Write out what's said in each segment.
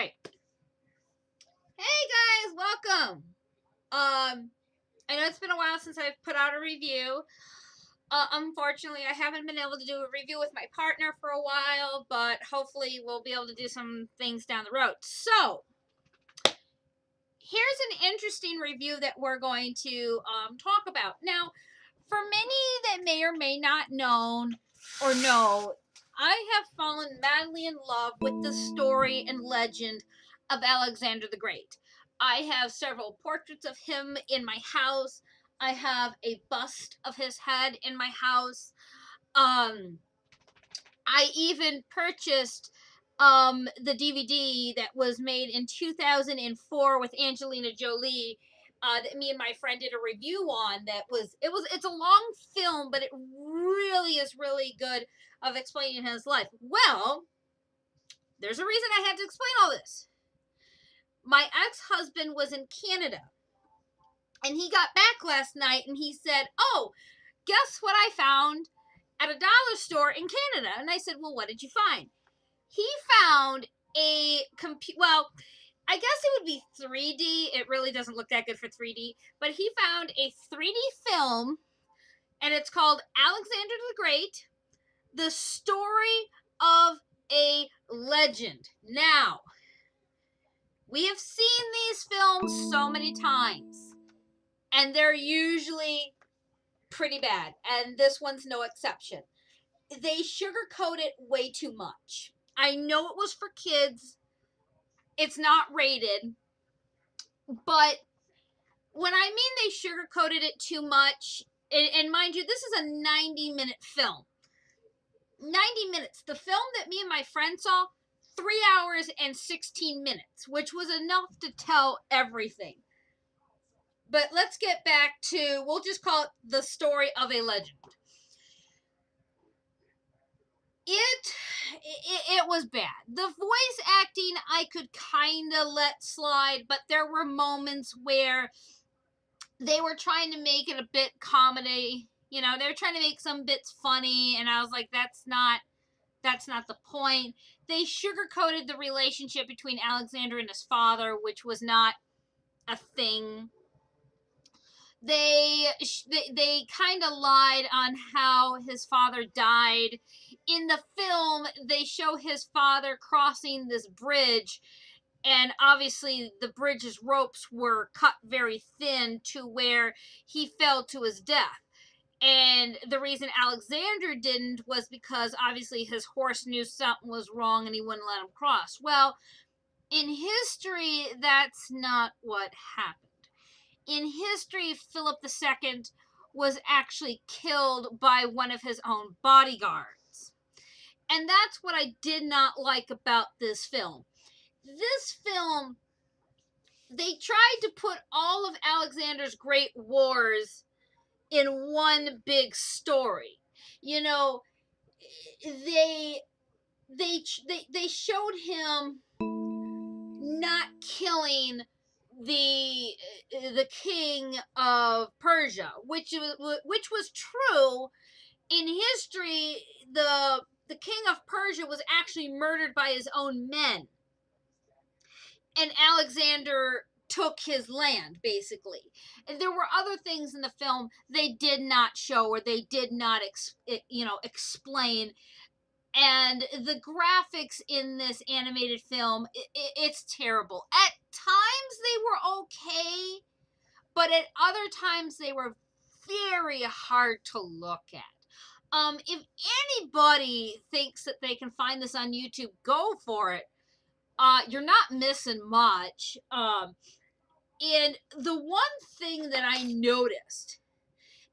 right. Hey guys, welcome. I know it's been a while since I've put out a review. Unfortunately, I haven't been able to do a review with my partner for a while, but hopefully we'll be able to do some things down the road. So, here's an interesting review that we're going to talk about. Now, for many that may or may not know, I have fallen madly in love with the story and legend of Alexander the Great. I have several portraits of him in my house. I have a bust of his head in my house. I even purchased the DVD that was made in 2004 with Angelina Jolie, that me and my friend did a review on. It's a long film, but it really is really good of explaining his life. Well, there's a reason I had to explain all this. My ex-husband was in Canada, and he got back last night, and he said, "Oh, guess what I found at a dollar store in Canada?" And I said, "Well, what did you find?" He found well, I guess it would be 3D. It really doesn't look that good for 3D, but he found a 3D film, and it's called Alexander the Great: The Story of a Legend. Now, we have seen these films so many times, and they're usually pretty bad, and this one's no exception. They sugarcoat it way too much. I know it was for kids. It's not rated, but when I mean they sugarcoated it too much, and mind you, this is a 90-minute film. 90 minutes. The film that me and my friend saw, 3 hours and 16 minutes, which was enough to tell everything. But let's get back to, we'll just call it the story of a legend. It was bad. The voice acting I could kind of let slide, but there were moments where they were trying to make it a bit comedy. You know, they were trying to make some bits funny, and I was like, that's not the point. They sugarcoated the relationship between Alexander and his father, which was not a thing. They kind of lied on how his father died. In the film, they show his father crossing this bridge, and obviously the bridge's ropes were cut very thin to where he fell to his death. And the reason Alexander didn't was because obviously his horse knew something was wrong and he wouldn't let him cross. Well, in history, that's not what happened. In history, Philip II was actually killed by one of his own bodyguards. And that's what I did not like about this film. This film, they tried to put all of Alexander's great wars in one big story. You know, they showed him not killing the king of Persia, which was true in history. The king of Persia was actually murdered by his own men, and Alexander took his land, basically. And there were other things in the film they did not show, or they did not explain. And the graphics in this animated film, it's terrible. At times they were okay, but at other times they were very hard to look at. If anybody thinks that they can find this on YouTube, go for it. You're not missing much. And the one thing that I noticed,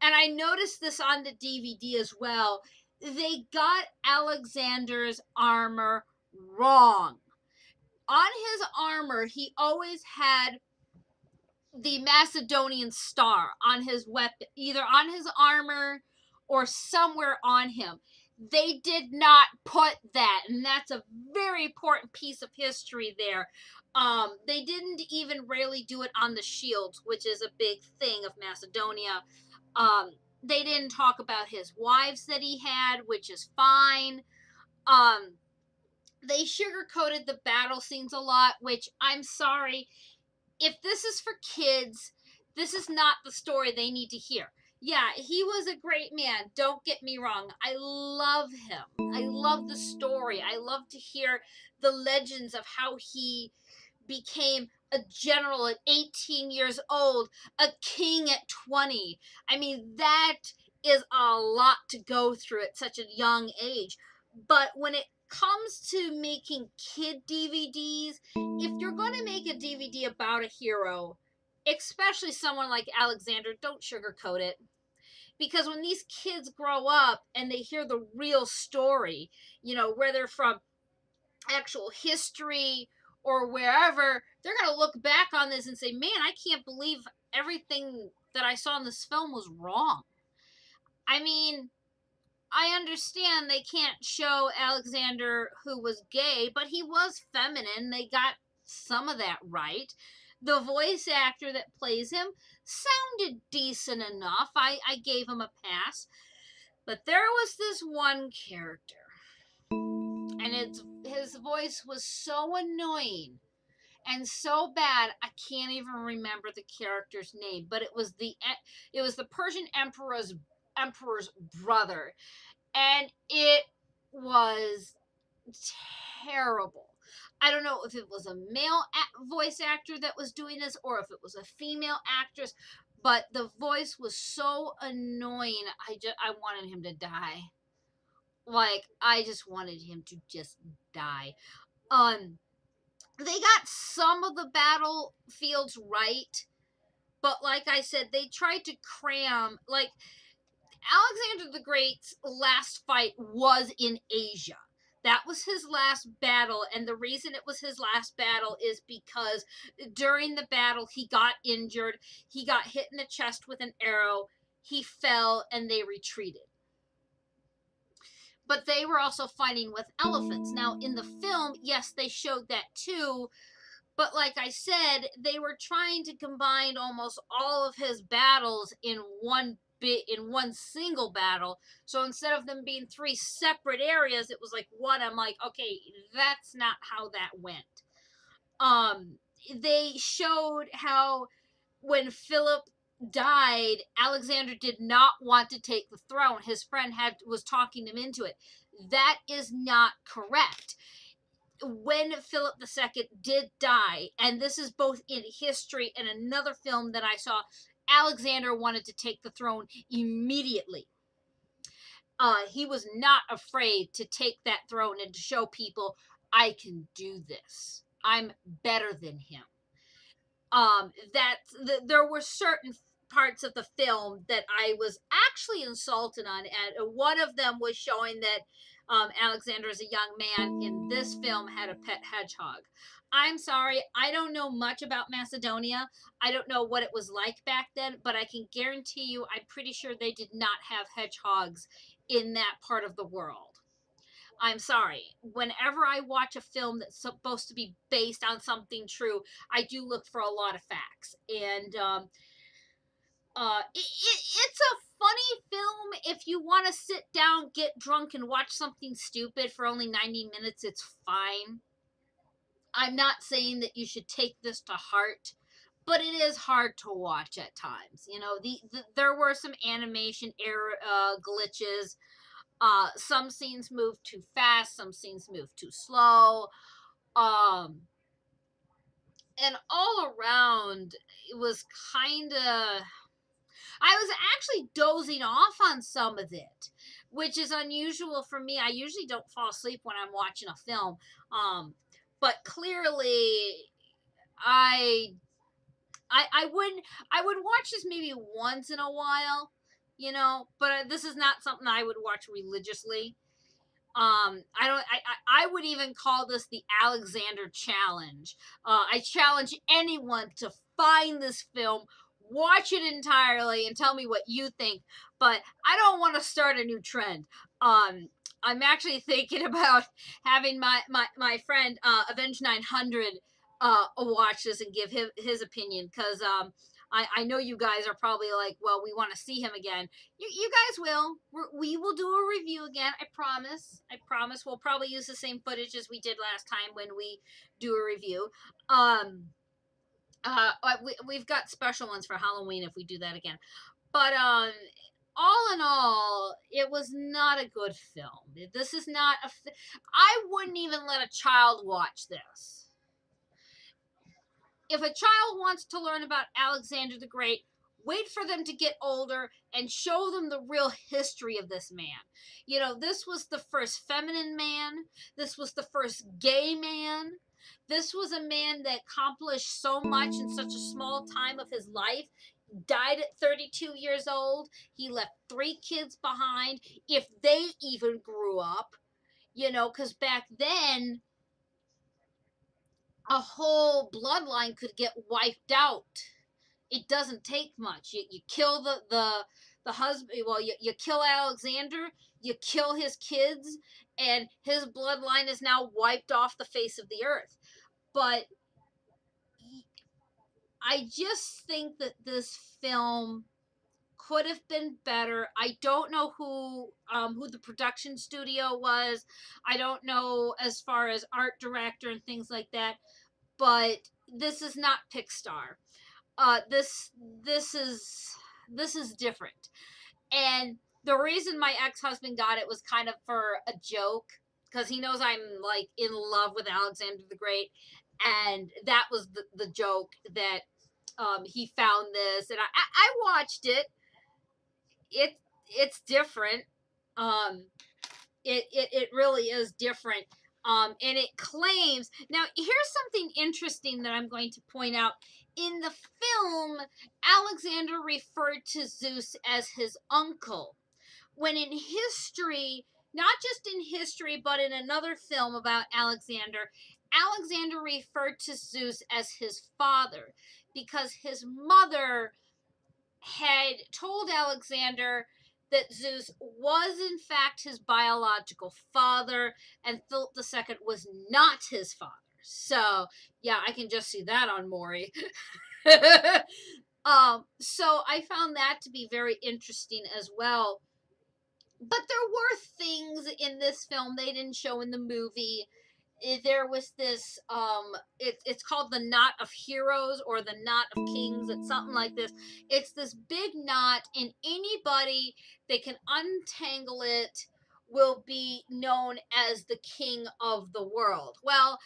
and I noticed this on the DVD as well, they got Alexander's armor wrong. On his armor, he always had the Macedonian star on his weapon, either on his armor or somewhere on him. They did not put that, and that's a very important piece of history there. They didn't even really do it on the shields, which is a big thing of Macedonia. They didn't talk about his wives that he had, which is fine. They sugarcoated the battle scenes a lot, which I'm sorry. If this is for kids, this is not the story they need to hear. Yeah, he was a great man. Don't get me wrong. I love him. I love the story. I love to hear the legends of how he became a general at 18 years old, a king at 20. I mean, that is a lot to go through at such a young age. But when it comes to making kid DVDs, if you're going to make a DVD about a hero, especially someone like Alexander, don't sugarcoat it. Because when these kids grow up and they hear the real story, where they're from, actual history or wherever, they're going to look back on this and say, man, I can't believe everything that I saw in this film was wrong. I mean, I understand they can't show Alexander who was gay, but he was feminine. They got some of that right. The voice actor that plays him sounded decent enough. I gave him a pass. But there was this one character, and his voice was so annoying and so bad I can't even remember the character's name, but it was the Persian emperor's brother, and it was terrible. I don't know if it was a male voice actor that was doing this or if it was a female actress, but the voice was so annoying. I wanted him to die. Like, I just wanted him to just die. They got some of the battlefields right, but like I said, they tried to cram, like, Alexander the Great's last fight was in Asia. That was his last battle, and the reason it was his last battle is because during the battle he got injured. He got hit in the chest with an arrow. He fell, and they retreated. But they were also fighting with elephants. Now, in the film, yes, they showed that too, but like I said, they were trying to combine almost all of his battles in one single battle. So instead of them being three separate areas, it was like one. I'm like, okay, that's not how that went. They showed how when Philip died, Alexander did not want to take the throne. His friend was talking him into it. That is not correct. When Philip II did die, and this is both in history and another film that I saw, Alexander wanted to take the throne immediately. He was not afraid to take that throne and to show people, I can do this. I'm better than him. There were certain parts of the film that I was actually insulted on, and one of them was showing that Alexander, as a young man in this film, had a pet hedgehog. I'm sorry, I don't know much about Macedonia. I don't know what it was like back then, but I can guarantee you, I'm pretty sure they did not have hedgehogs in that part of the world. I'm sorry. Whenever I watch a film that's supposed to be based on something true, I do look for a lot of facts. And it's a funny film. If you want to sit down, get drunk, and watch something stupid for only 90 minutes, it's fine. I'm not saying that you should take this to heart, but it is hard to watch at times. There were some animation error glitches. Some scenes move too fast, some scenes move too slow. And all around, it was kind of. I was actually dozing off on some of it, which is unusual for me. I usually don't fall asleep when I'm watching a film. But clearly, I would watch this maybe once in a while, but this is not something I would watch religiously. I would even call this the Alexander Challenge. I challenge anyone to find this film, watch it entirely, and tell me what you think. But I don't want to start a new trend. I'm actually thinking about having my friend Avenge 900 watch this and give his opinion, because I know you guys are probably like, well, we want to see him again. You guys will. We will do a review again. I promise. I promise. We'll probably use the same footage as we did last time when we do a review. We've got special ones for Halloween if we do that again. But all in all, it was not a good film. This is not I wouldn't even let a child watch this. If a child wants to learn about Alexander the Great, wait for them to get older and show them the real history of this man. You know, this was the first feminine man. This was the first gay man. This was a man that accomplished so much in such a small time of his life. Died at 32 years old. He left 3 kids behind, if they even grew up. You know, because back then, a whole bloodline could get wiped out. It doesn't take much. You kill the husband. Well, you kill Alexander. You kill his kids, and his bloodline is now wiped off the face of the earth. But I just think that this film could have been better. I don't know who the production studio was. I don't know as far as art director and things like that. But this is not Pixar. This is different. And the reason my ex-husband got it was kind of for a joke, because he knows I'm like in love with Alexander the Great, and that was the joke that he found this, and I watched it. It's different. Um, it really is different. And it claims, now here's something interesting that I'm going to point out. In the film, Alexander referred to Zeus as his uncle, when in history, not just in history, but in another film about Alexander, Alexander referred to Zeus as his father, because his mother had told Alexander that Zeus was in fact his biological father, and Philip II was not his father. So, yeah, I can just see that on Maury. So I found that to be very interesting as well. But there were things in this film they didn't show in the movie. There was this it's called the Knot of Heroes or the Knot of Kings. It's something like this. It's this big knot, and anybody that can untangle it will be known as the king of the world. Well,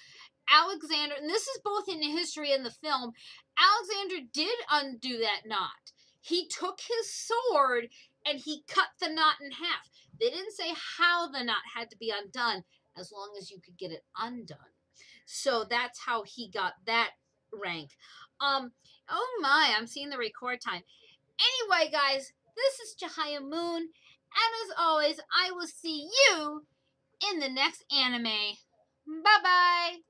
Alexander, and this is both in the history and the film, Alexander did undo that knot. He took his sword and he cut the knot in half. They didn't say how the knot had to be undone, as long as you could get it undone. So that's how he got that rank. Oh my, I'm seeing the record time. Anyway, guys, this is Jahia Moon, and as always, I will see you in the next anime. Bye bye.